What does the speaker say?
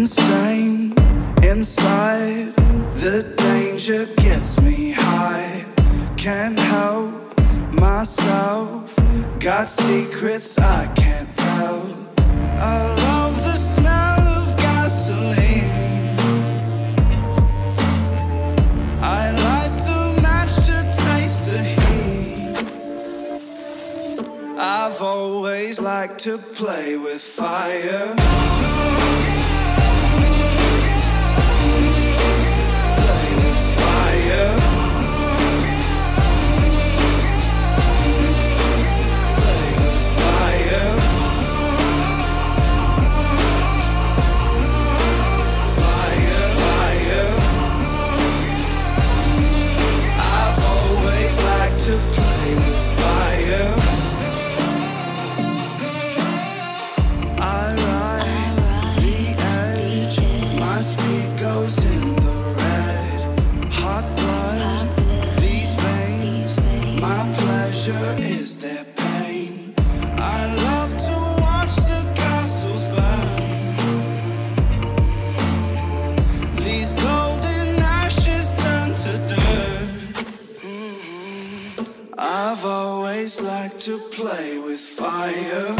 insane inside. The danger gets me high. Can't help myself. Got secrets I can't tell. I love the smell of gasoline. I light the match to taste the heat. I've always liked to play with fire. Is their pain. I love to watch the castles burn. These golden ashes turn to dirt. I've always liked to play with fire.